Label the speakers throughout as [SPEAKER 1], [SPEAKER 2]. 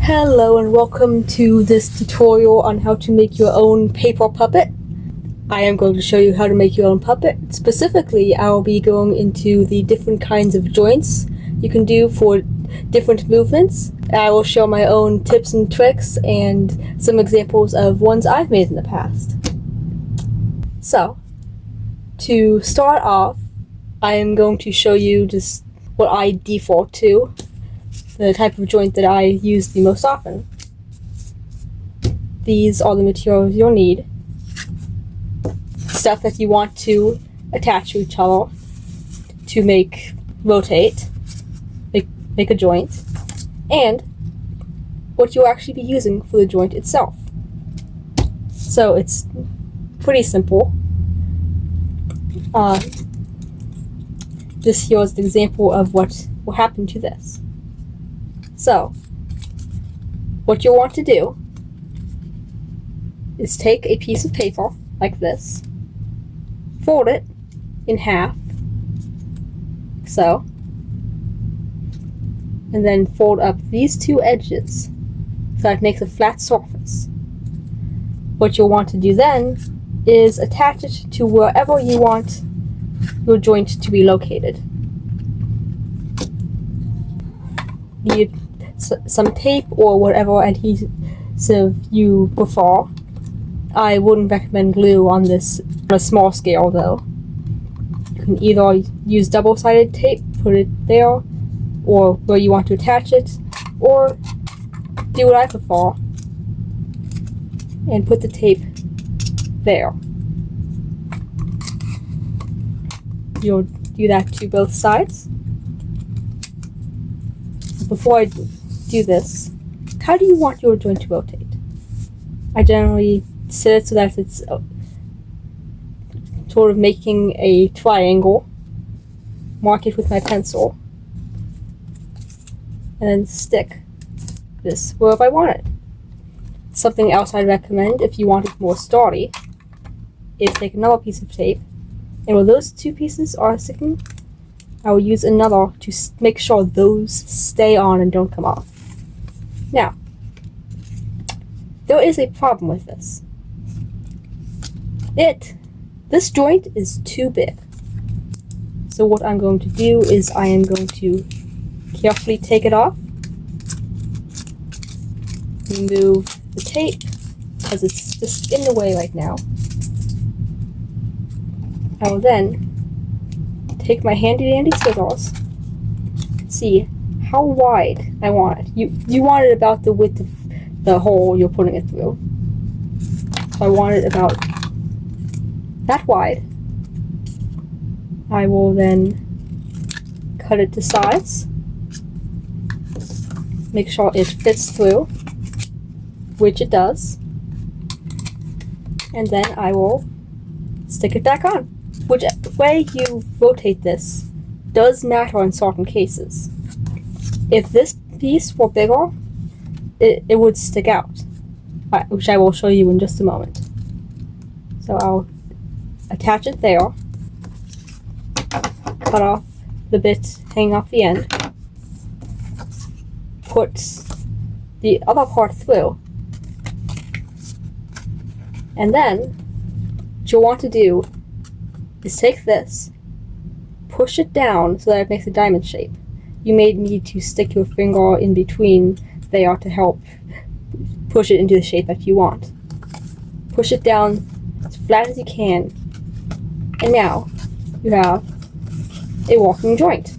[SPEAKER 1] Hello and welcome to this tutorial on how to make your own paper puppet. I am going to show you how to make your own puppet. Specifically, I will be going into the different kinds of joints you can do for different movements. I will show my own tips and tricks and some examples of ones I've made in the past. So, to start off, I am going to show you just what I default to, the type of joint that I use the most often. These are the materials you'll need. Stuff that you want to attach to each other to rotate, make a joint, and what you'll actually be using for the joint itself. So it's pretty simple. This here is an example of what will happen to this. So, what you'll want to do is take a piece of paper like this, fold it in half, so, and then fold up these two edges so that it makes a flat surface. What you'll want to do then is attach it to wherever you want your joint to be located. Need some tape or whatever adhesive you prefer. I wouldn't recommend glue on this on a small scale though. You can either use double-sided tape, put it there, or where you want to attach it, or do what I prefer and put the tape there. You'll do that to both sides. Before I do this, how do you want your joint to rotate? I generally set it so that it's sort of making a triangle, mark it with my pencil, and then stick this wherever I want it. Something else I'd recommend if you want it more sturdy is take another piece of tape, and where those two pieces are sticking, I will use another to make sure those stay on and don't come off. Now, there is a problem with this. This joint is too big. So what I'm going to do is I am going to carefully take it off, remove the tape, because it's just in the way right now. I will then take my handy-dandy scissors, see how wide I want it. You want it about the width of the hole you're putting it through. So I want it about that wide. I will then cut it to size, make sure it fits through, which it does, and then I will stick it back on. Which way you rotate this does matter in certain cases. If this piece were bigger, it would stick out, which I will show you in just a moment. So I'll attach it there, cut off the bit hanging off the end, put the other part through, and then what you'll want to do is take this, push it down so that it makes a diamond shape. You may need to stick your finger in between there to help push it into the shape that you want. Push it down as flat as you can, and now you have a walking joint.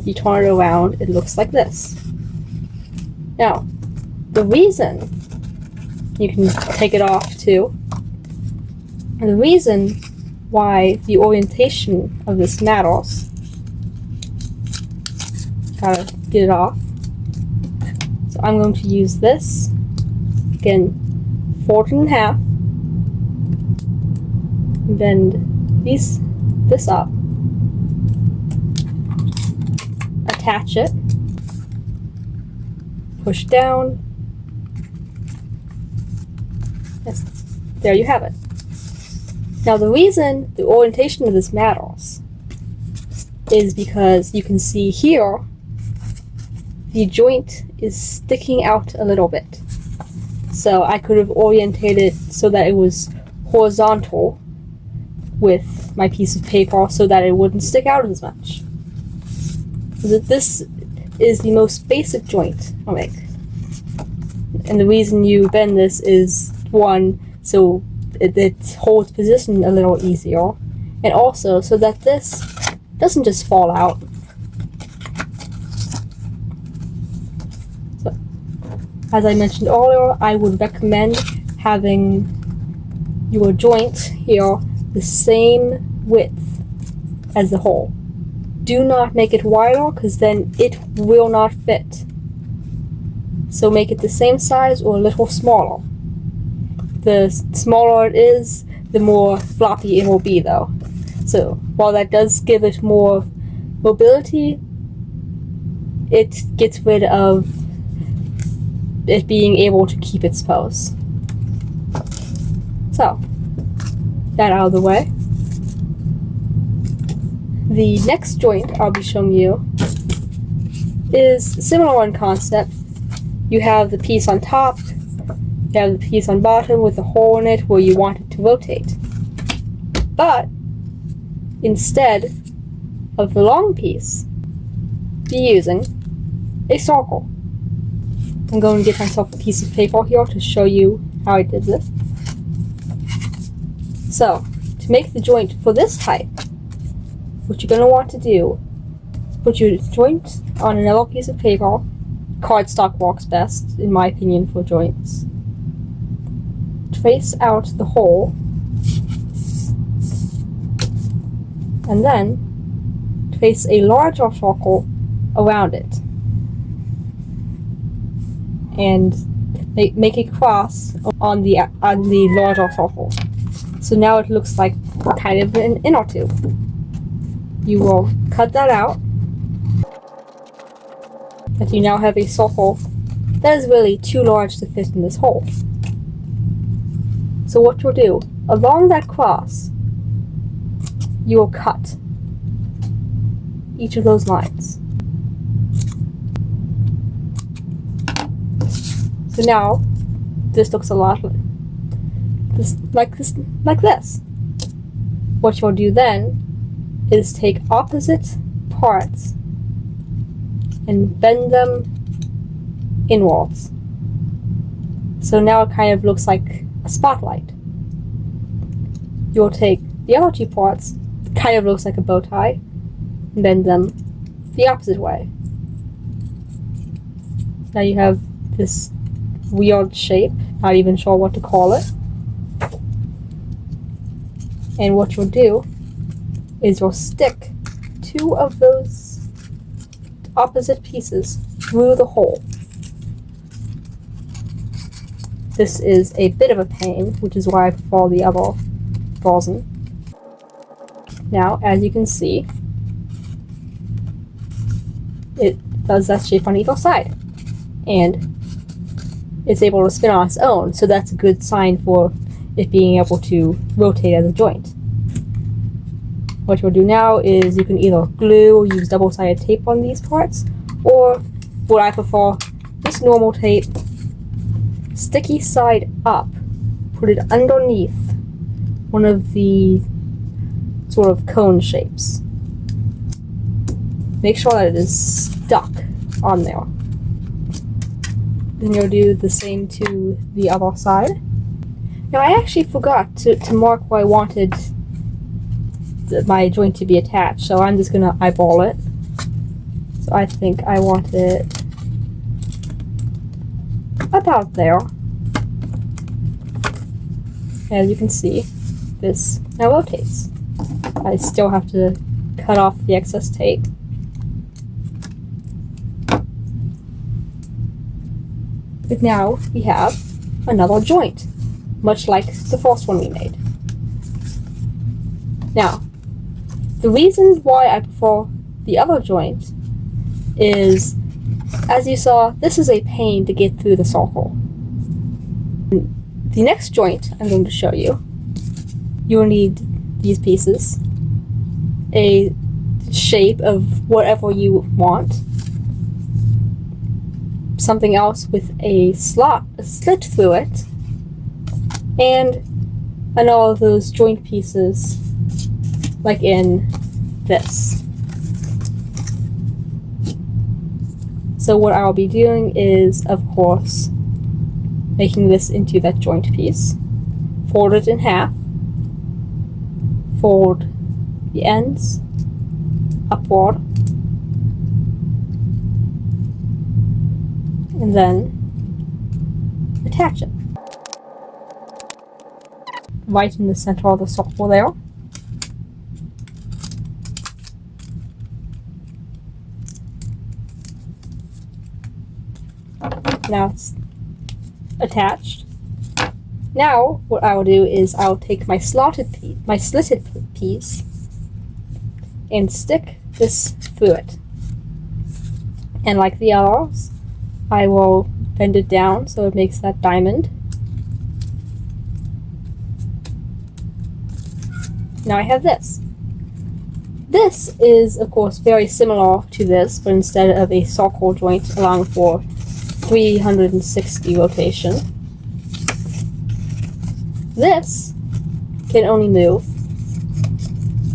[SPEAKER 1] You turn it around, it looks like this. Now, the reason you can take it off too, and the reason why the orientation of this matters, gotta get it off. So I'm going to use this, again, fold it in half, bend this up, attach it, push down, yes, there you have it. Now the reason the orientation of this matters is because you can see here the joint is sticking out a little bit. So I could have orientated it so that it was horizontal with my piece of paper so that it wouldn't stick out as much. So this is the most basic joint I'll make. And the reason you bend this is, one, so it holds position a little easier, and also so that this doesn't just fall out. So, as I mentioned earlier, I would recommend having your joint here the same width as the hole. Do not make it wider, because then it will not fit. So make it the same size or a little smaller. The smaller it is, the more floppy it will be though. So while that does give it more mobility, it gets rid of it being able to keep its pose. So, that out of the way. The next joint I'll be showing you is similar in concept. You have the piece on top, you have the piece on bottom with a hole in it where you want it to rotate. But instead of the long piece, be using a circle. I'm going to get myself a piece of paper here to show you how I did this. So, to make the joint for this type, what you're going to want to do is put your joint on another piece of paper. Cardstock works best, in my opinion, for joints. Trace out the hole, and then trace a larger circle around it. And make a cross on the larger circle. So now it looks like kind of an inner tube. You will cut that out. But you now have a circle that is really too large to fit in this hole. So what you'll do, along that cross, you will cut each of those lines. So now, this looks a lot like this. What you'll do then is take opposite parts and bend them inwards. So now it kind of looks like a spotlight. You'll take the other two parts, kind of looks like a bow tie, and bend them the opposite way. Now you have this weird shape, not even sure what to call it. And what you'll do is you'll stick two of those opposite pieces through the hole. This is a bit of a pain, which is why I prefer the other version. Now, as you can see, it does that shape on either side. And it's able to spin on its own, so that's a good sign for it being able to rotate as a joint. What you'll do now is you can either glue or use double-sided tape on these parts, or what I prefer, just normal tape, sticky side up, put it underneath one of the sort of cone shapes. Make sure that it is stuck on there. Then you'll do the same to the other side. Now I actually forgot to mark where I wanted my joint to be attached, so I'm just gonna eyeball it. So I think I want it about there. As you can see, this now rotates. I still have to cut off the excess tape. But now we have another joint, much like the first one we made. Now, the reason why I prefer the other joint is, as you saw, this is a pain to get through the circle. The next joint I'm going to show you, you will need these pieces, a shape of whatever you want, something else with a slit through it, and all of those joint pieces, like in this. So what I'll be doing is, of course, making this into that joint piece. Fold it in half. Fold the ends upward. And then attach it. Right in the center of the circle there. Now it's attached. Now what I will do is I'll take my slitted piece and stick this through it. And like the others, I will bend it down so it makes that diamond. Now I have this. This is, of course, very similar to this, but instead of a circle joint allowing for 360 rotation, this can only move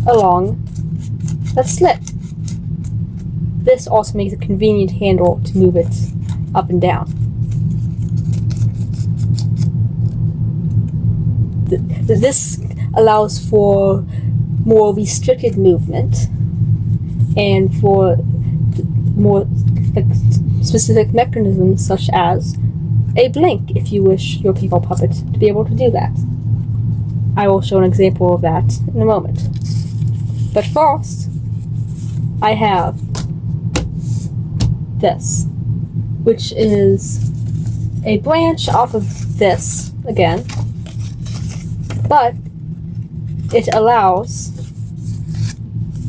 [SPEAKER 1] along that slit. This also makes a convenient handle to move it up and down. This allows for more restricted movement and for more specific mechanisms, such as a blink, if you wish your people puppet to be able to do that. I will show an example of that in a moment. But first, I have this, which is a branch off of this again, but it allows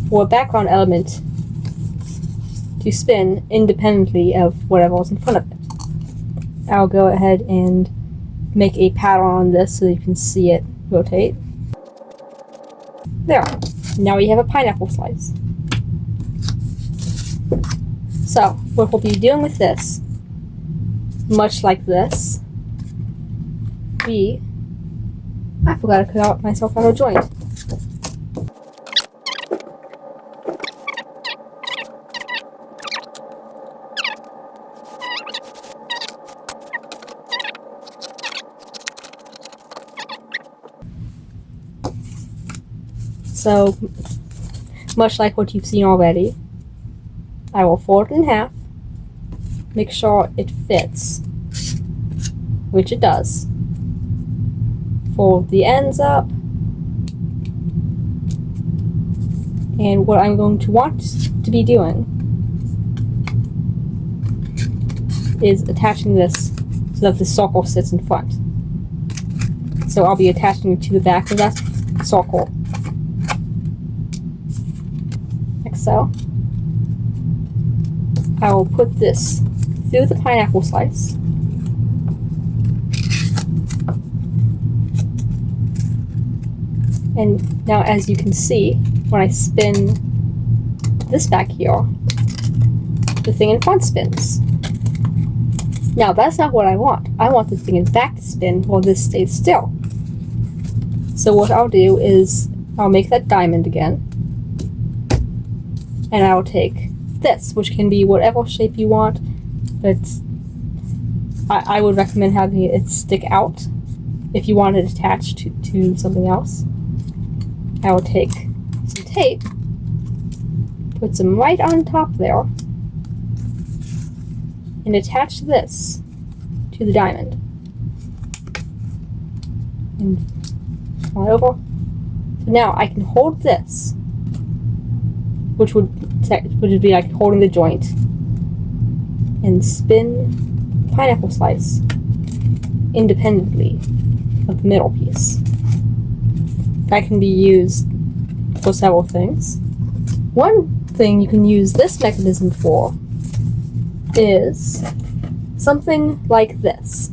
[SPEAKER 1] for a background element to spin independently of whatever's in front of it. I'll go ahead and make a pattern on this so you can see it rotate. There. Now we have a pineapple slice. So, what we'll be doing with this, much like this, I forgot to cut myself out of joint. So, much like what you've seen already, I will fold it in half, make sure it fits, which it does. Fold the ends up, and what I'm going to want to be doing is attaching this so that the circle sits in front. So I'll be attaching it to the back of that circle, like so. I will put this through the pineapple slice, and now as you can see, when I spin this back here, the thing in front spins. Now that's not what I want. I want the thing in back to spin while this stays still. So what I'll do is I'll make that diamond again, and I'll take this, which can be whatever shape you want, but I would recommend having it stick out if you want it attached to something else. I will take some tape, put some right on top there, and attach this to the diamond. And turn it over. So now I can hold this, which would be like holding the joint, and spin the pineapple slice independently of the middle piece. That can be used for several things. One thing you can use this mechanism for is something like this.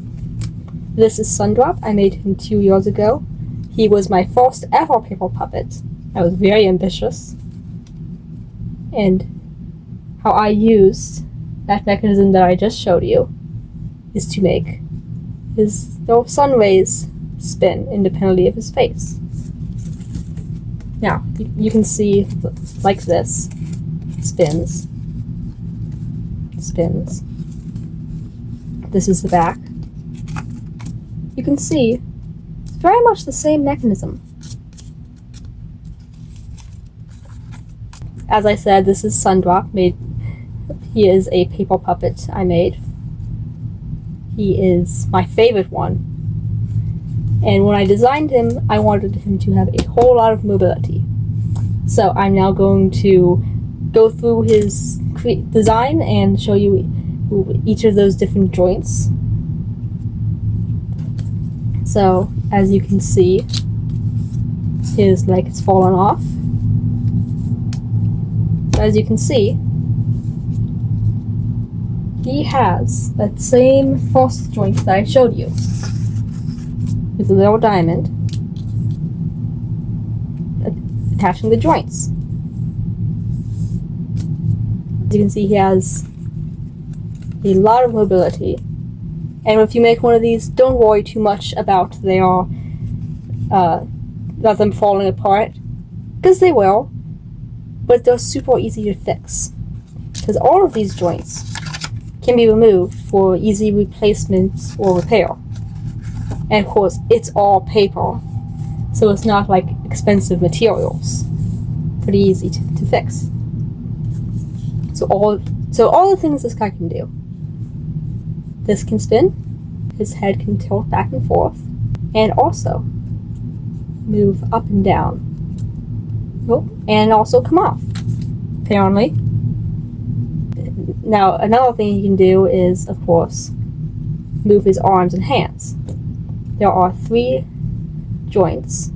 [SPEAKER 1] This is Sundrop. I made him 2 years ago. He was my first ever paper puppet. I was very ambitious. And how I used that mechanism that I just showed you is to make his little sun rays spin independently of his face. Now, you can see like this, spins. This is the back. You can see it's very much the same mechanism. As I said, this is Sundrop. He is a paper puppet I made. He is my favorite one. And when I designed him, I wanted him to have a whole lot of mobility. So I'm now going to go through his design and show you each of those different joints. So, as you can see, his leg has fallen off. As you can see, he has that same false joint that I showed you, with a little diamond attaching the joints. As you can see, he has a lot of mobility, and if you make one of these, don't worry too much about about them falling apart, because they will, but they're super easy to fix, because all of these joints can be removed for easy replacement or repair. And of course, it's all paper, so it's not like expensive materials. Pretty easy to fix. So all the things this guy can do. This can spin, his head can tilt back and forth, and also move up and down. Oh, and also come off, apparently. Now, another thing he can do is, of course, move his arms and hands. There are 3 joints: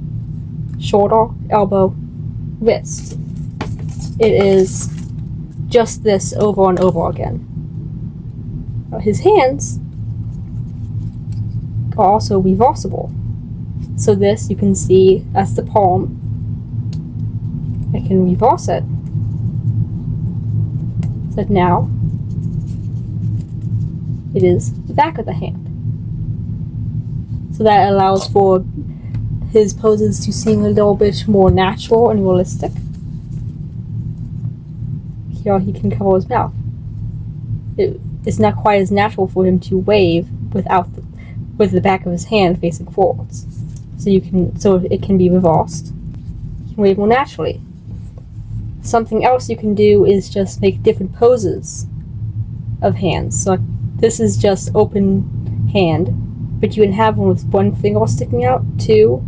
[SPEAKER 1] shoulder, elbow, wrist. It is just this over and over again. His hands are also reversible. So this, you can see, that's the palm. I can reverse it. So now, it is the back of the hand. So that allows for his poses to seem a little bit more natural and realistic. Here he can cover his mouth. It's not quite as natural for him to wave with the back of his hand facing forwards. So it can be reversed. You can wave more naturally. Something else you can do is just make different poses of hands. So this is just open hand, but you can have one with one finger sticking out, 2,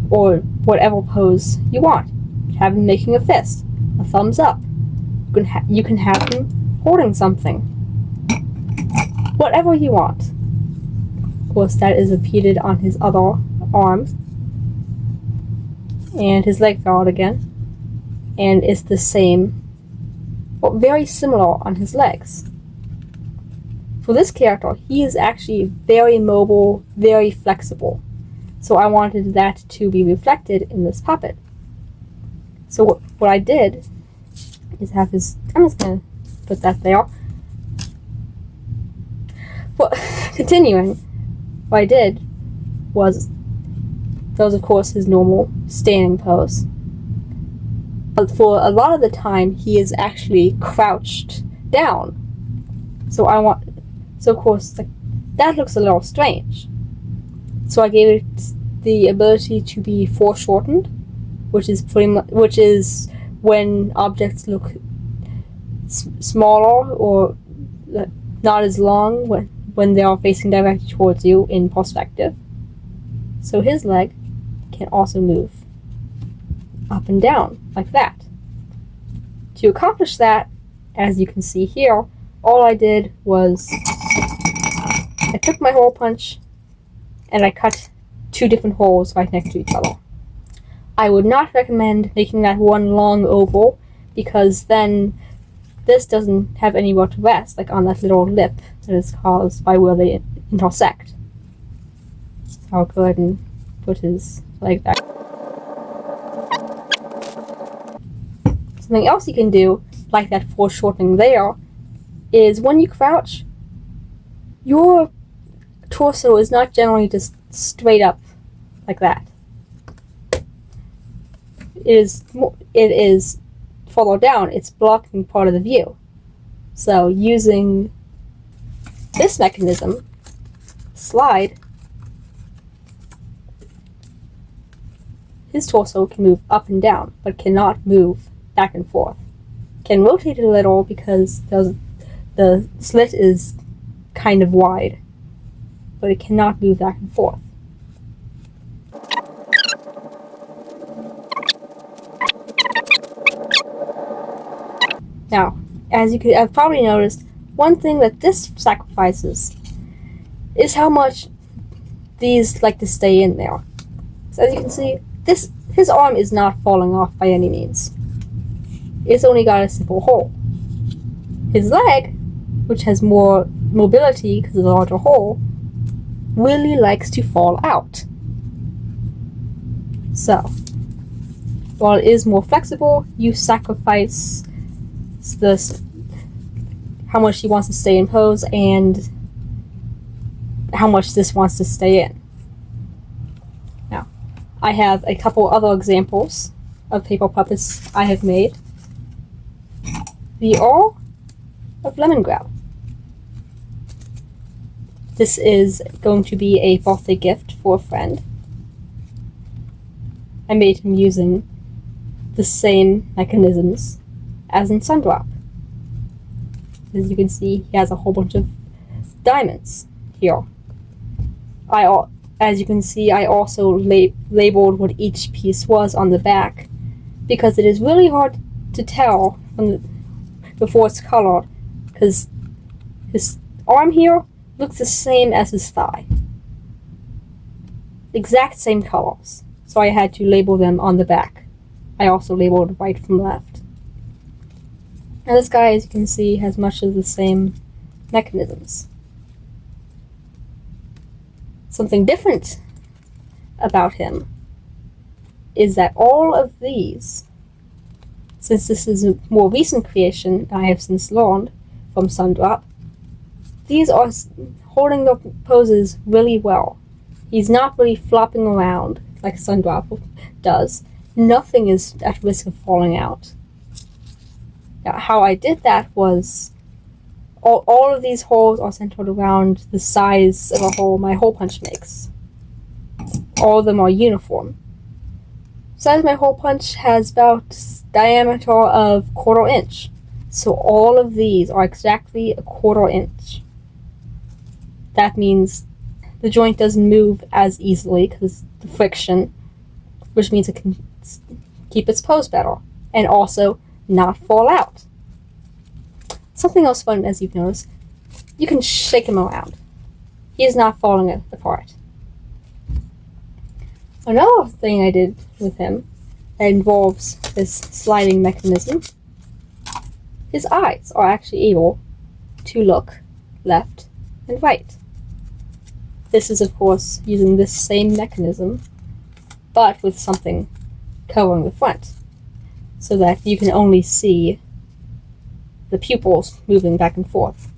[SPEAKER 1] or whatever pose you want. Have him making a fist, a thumbs up. You can have him holding something. Whatever you want. Of course, that is repeated on his other arm. And his leg fell out again. And it's the same, or very similar on his legs. For this character, he is actually very mobile, very flexible. So I wanted that to be reflected in this puppet. So what I did is have his, I'm just going to put that there. Well, continuing, what I did was, that was of course his normal standing pose. But for a lot of the time, he is actually crouched down. So of course, that looks a little strange. So I gave it the ability to be foreshortened, which is when objects look smaller or not as long when they are facing directly towards you in perspective. So his leg can also move up and down like that. To accomplish that, as you can see here, all I did was I took my hole punch and I cut 2 different holes right next to each other. I would not recommend making that one long oval, because then this doesn't have anywhere to rest, like on that little lip that is caused by where they intersect. So I'll go ahead and put his leg back. Something else you can do, like that foreshortening there, is when you crouch, your torso is not generally just straight up like that. It is further down. It's blocking part of the view. So using this mechanism, slide, his torso can move up and down, but cannot move back and forth. Can rotate a little because the slit is kind of wide, but it cannot move back and forth. Now, as you could have probably noticed, one thing that this sacrifices is how much these like to stay in there. So as you can see, his arm is not falling off by any means. It's only got a simple hole. His leg, which has more mobility because of the larger hole, really likes to fall out. So, while it is more flexible, you sacrifice this, how much he wants to stay in pose and how much this wants to stay in. Now, I have a couple other examples of paper puppets I have made. The Off Lemongrab. This is going to be a birthday gift for a friend. I made him using the same mechanisms as in Sundrop. As you can see, he has a whole bunch of diamonds here. As you can see, I also labeled what each piece was on the back, because it is really hard to tell before it's colored, because his arm here looks the same as his thigh. Exact same colors. So I had to label them on the back. I also labeled right from left. And this guy, as you can see, has much of the same mechanisms. Something different about him is that all of these, since this is a more recent creation I have since learned from Sundrop, these are holding their poses really well. He's not really flopping around like Sundrop does. Nothing is at risk of falling out. Now, how I did that was all of these holes are centered around the size of a hole my hole punch makes. All of them are uniform. The size of my hole punch has about diameter of 1/4 inch. So all of these are exactly 1/4 inch. That means the joint doesn't move as easily because the friction, which means it can keep its pose better and also not fall out. Something else fun, as you've noticed, you can shake him around. He is not falling apart. Another thing I did with him that involves this sliding mechanism, his eyes are actually able to look left and right. This is, of course, using this same mechanism, but with something covering the front, so that you can only see the pupils moving back and forth.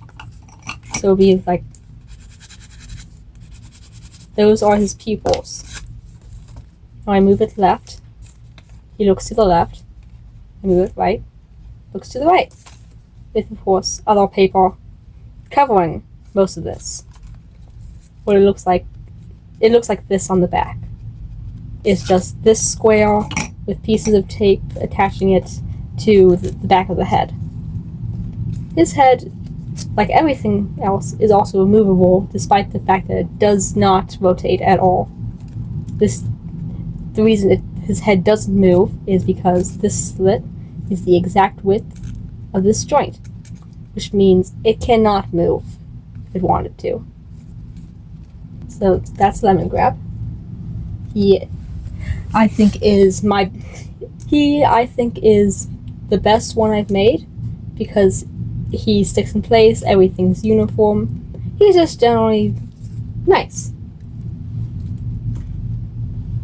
[SPEAKER 1] So it'll be like, those are his pupils. Now I move it left, he looks to the left. I move it right, looks to the right. With, of course, other paper covering most of this. What it looks like this on the back. It's just this square with pieces of tape attaching it to the back of the head. His head, like everything else, is also movable, despite the fact that it does not rotate at all. The reason his head doesn't move is because this slit is the exact width of this joint, which means it cannot move if it wanted to. So that's Lemongrab. He, I think, is the best one I've made, because he sticks in place, everything's uniform. He's just generally nice.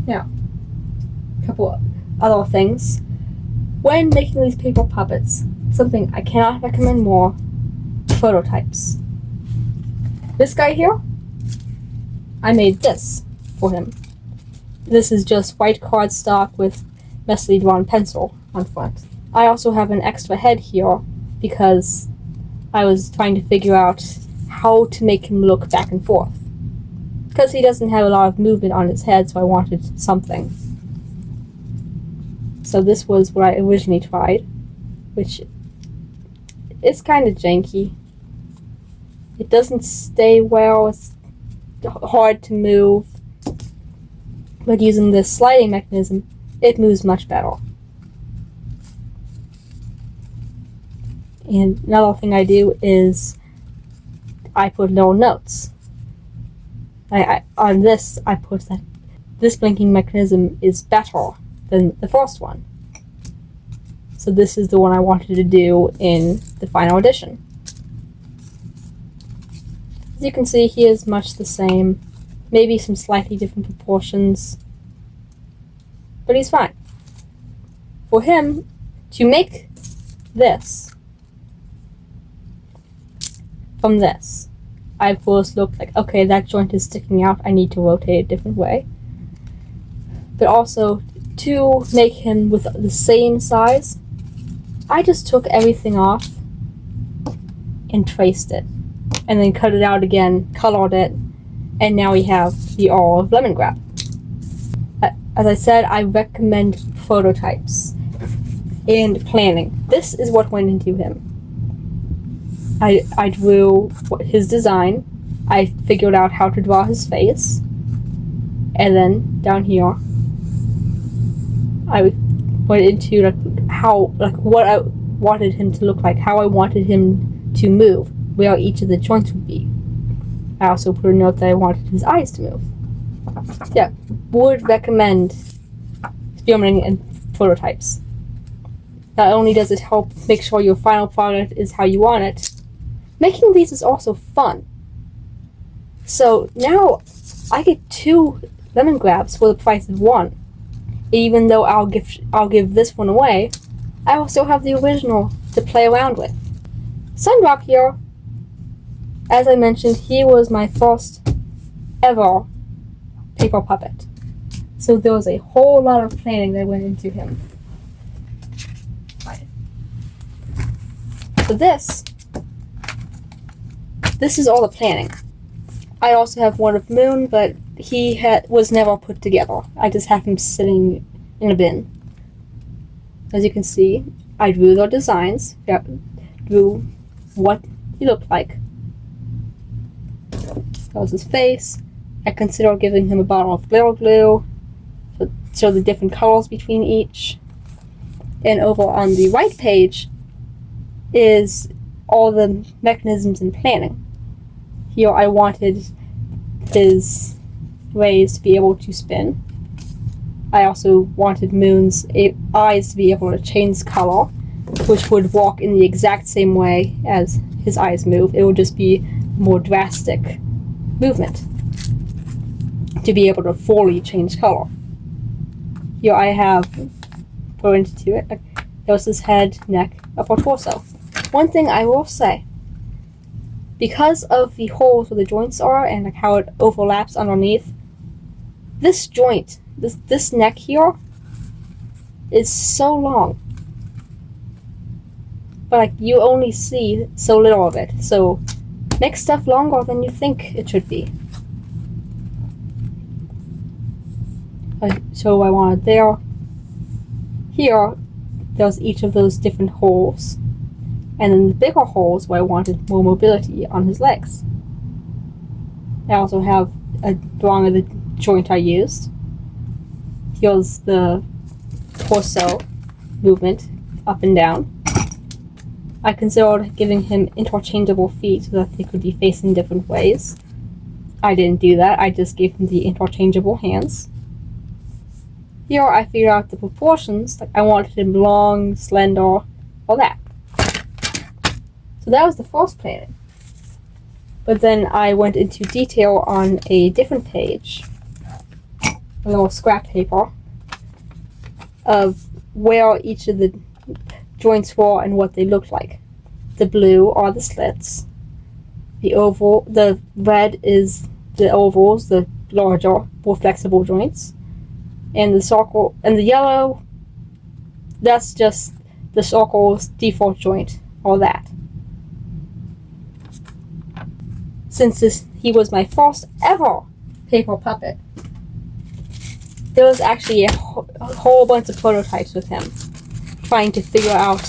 [SPEAKER 1] Now, a couple other things. When making these paper puppets, something I cannot recommend more, prototypes. This guy here, I made this for him. This is just white cardstock with messily drawn pencil on front. I also have an extra head here because I was trying to figure out how to make him look back and forth. Because he doesn't have a lot of movement on his head, so I wanted something. So this was what I originally tried, which is kind of janky. It doesn't stay well, it's hard to move. But using this sliding mechanism, it moves much better. And another thing I do is I put little notes. On this, I put that this blinking mechanism is better than the first one. So this is the one I wanted to do in the final edition. As you can see, he is much the same. Maybe some slightly different proportions. But he's fine. For him, to make this from this, I first looked like, okay, that joint is sticking out, I need to rotate a different way. But also, to make him with the same size, I just took everything off and traced it. And then cut it out again, colored it, and now we have the Off Lemongrab. As I said, I recommend prototypes and planning. This is what went into him. I drew his design, I figured out how to draw his face, and then down here, I went into what I wanted him to look like, how I wanted him to move, where each of the joints would be. I also put a note that I wanted his eyes to move. Yeah, would recommend experimenting in prototypes. Not only does it help make sure your final product is how you want it, making these is also fun. So now I get 2 Lemongrabs for the price of 1. Even though I'll give this one away, I will still have the original to play around with. Sundrop here, as I mentioned, he was my first ever paper puppet. So there was a whole lot of planning that went into him. So this is all the planning. I also have one of Moon, but he was never put together. I just have him sitting in a bin. As you can see, I drew their designs, drew what he looked like. That was his face. I considered giving him a bottle of glitter glue to show the different colors between each. And over on the right page is all the mechanisms and planning. Here I wanted his rays to be able to spin. I also wanted Moon's eyes to be able to change color, which would walk in the exact same way as his eyes move. It would just be more drastic movement to be able to fully change color. Here I have put into it. There's his head, neck, upper torso. One thing I will say, because of the holes where the joints are and like how it overlaps underneath, this joint, this neck here, is so long. But like you only see so little of it, so make stuff longer than you think it should be. So I wanted there. Here, there's each of those different holes. And then the bigger holes where I wanted more mobility on his legs. I also have a drawing of the joint I used. Here's the torso movement up and down. I considered giving him interchangeable feet so that they could be facing different ways. I didn't do that, I just gave him the interchangeable hands. Here I figured out the proportions, like I wanted him long, slender, all that. So that was the first planning. But then I went into detail on a different page, a little scrap paper, of where each of the joints were and what they looked like. The blue are the slits, The red is the ovals, the larger, more flexible joints. And the circle, and the yellow, that's just the circle's default joint, all that. Since he was my first ever paper puppet, there was actually a whole bunch of prototypes with him, trying to figure out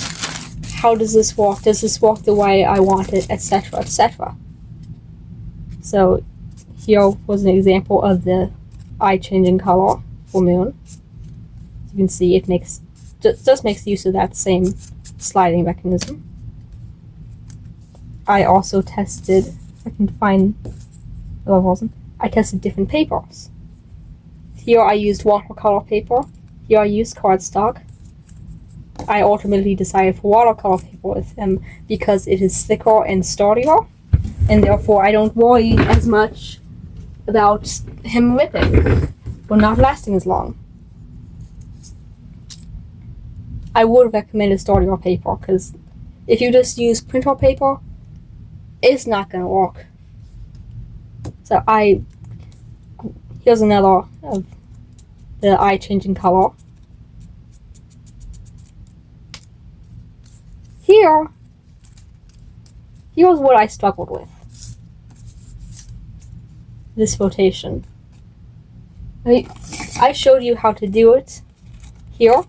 [SPEAKER 1] how does this work the way I want it, etc., etc. So here was an example of the eye changing color for Moon. You can see it just makes use of that same sliding mechanism. I also tested, if I can find the wasn't. I tested different papers. Here I used watercolor paper. Here I used cardstock. I ultimately decided for watercolor paper with him because it is thicker and sturdier, and therefore I don't worry as much about him ripping or not lasting as long. I would recommend a sturdier paper because if you just use printer paper, it's not going to work. So here's another of the eye changing color. Here's what I struggled with. This rotation. I showed you how to do it. Here,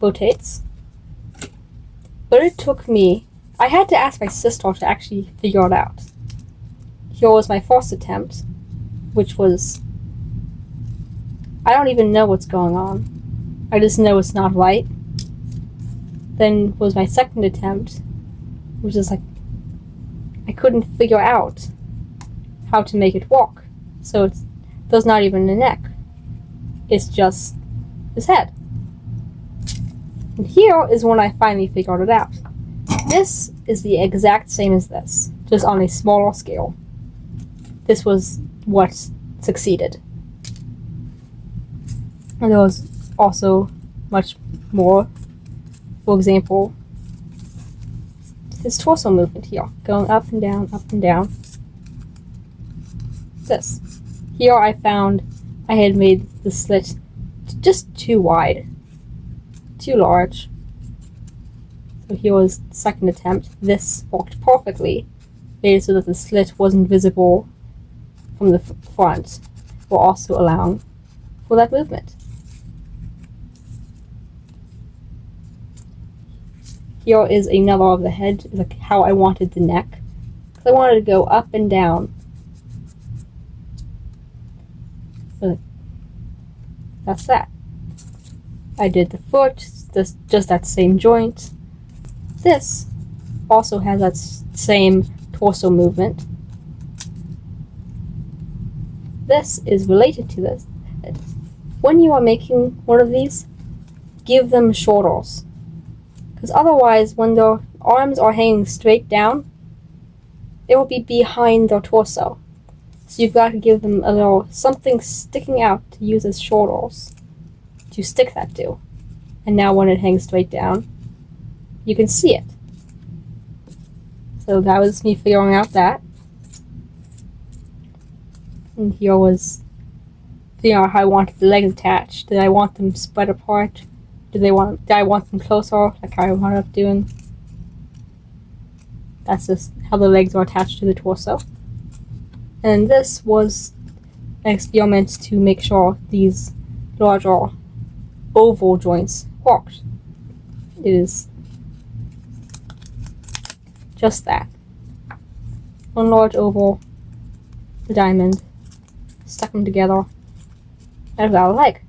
[SPEAKER 1] rotates. But it took me, I had to ask my sister to actually figure it out. Here was my first attempt, which was, I don't even know what's going on. I just know it's not right. Then was my second attempt, which is like, I couldn't figure out how to make it work. So there's not even a neck. It's just his head. And here is when I finally figured it out. This is the exact same as this, just on a smaller scale. This was what succeeded. And there was also much more. For example, his torso movement here, going up and down, up and down. This. Here I found I had made the slit just too wide, too large. So here was the second attempt. This worked perfectly, made it so that the slit wasn't visible from the front, while also allowing for that movement. Here is another of the head, like how I wanted the neck. Because I wanted to go up and down. So that's that. I did the foot, just that same joint. This also has that same torso movement. This is related to this. When you are making one of these, give them shoulders. Because otherwise, when their arms are hanging straight down, it will be behind their torso. So you've got to give them a little something sticking out to use as shoulders to stick that to. And now when it hangs straight down, you can see it. So that was me figuring out that. And here was figuring out how I wanted the legs attached. Did I want them spread apart? Did I want them closer, like I wound up doing? That's just how the legs are attached to the torso. And this was an experiment to make sure these larger oval joints worked. It is just that. One large oval, the diamond, stuck them together, and got a leg.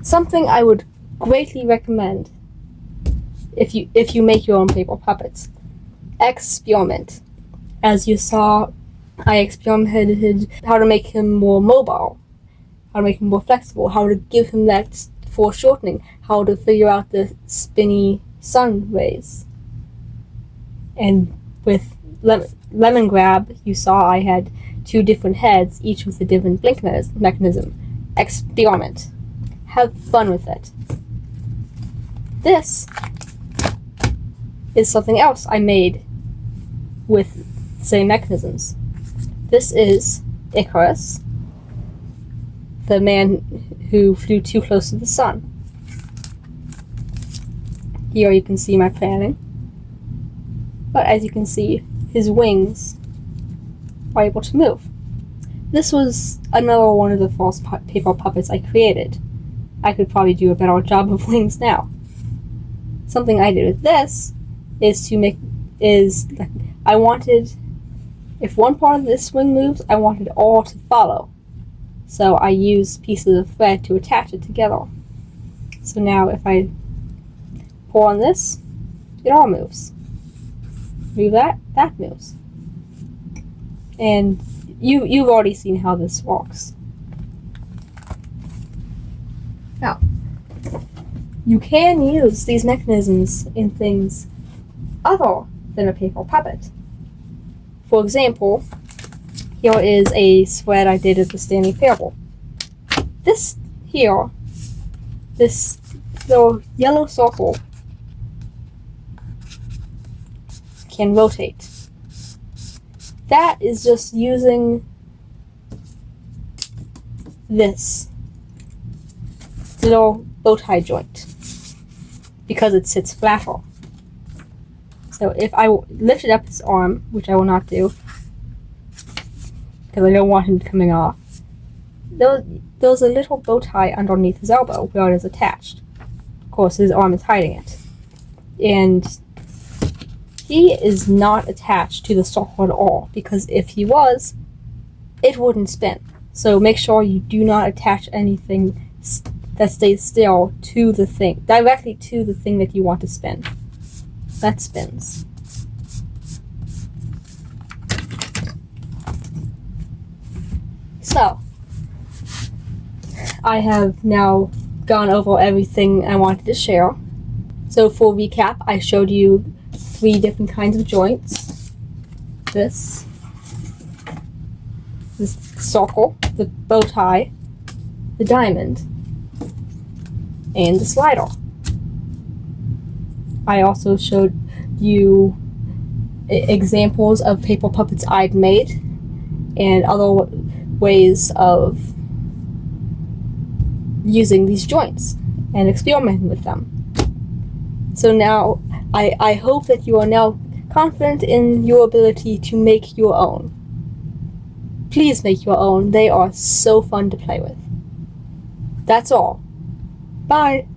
[SPEAKER 1] Something I would greatly recommend if you make your own paper puppets. Experiment. As you saw, I experimented how to make him more mobile, how to make him more flexible, how to give him that foreshortening, how to figure out the spinny sun rays. And with Lemongrab, you saw I had 2 different heads, each with a different blink mechanism. Experiment. Have fun with it. This is something else I made with the same mechanisms. This is Icarus, the man who flew too close to the sun. Here you can see my planning. But as you can see, his wings are able to move. This was another one of the false paper puppets I created. I could probably do a better job of wings now. Something I did with this is I wanted, if one part of this wing moves, I wanted all to follow. So I used pieces of thread to attach it together. So now if I pull on this, it all moves. Move that, that moves. And you've already seen how this works. Now, you can use these mechanisms in things other than a paper puppet. For example, here is a thread I did at the standing parable. This here, this little yellow circle can rotate. That is just using this little bowtie joint because it sits flatter. So if I lifted up his arm, which I will not do because I don't want him coming off, there's a little bow tie underneath his elbow where it is attached. Of course, his arm is hiding it. And he is not attached to the circle at all, because if he was, it wouldn't spin. So make sure you do not attach anything that stays still to the thing, directly to the thing that you want to spin. That spins. So, I have now gone over everything I wanted to share. So for recap, I showed you 3 different kinds of joints. This circle, the bow tie, the diamond, and the slider. I also showed you examples of paper puppets I'd made and other ways of using these joints and experimenting with them. So now I hope that you are now confident in your ability to make your own. Please make your own. They are so fun to play with. That's all. Bye.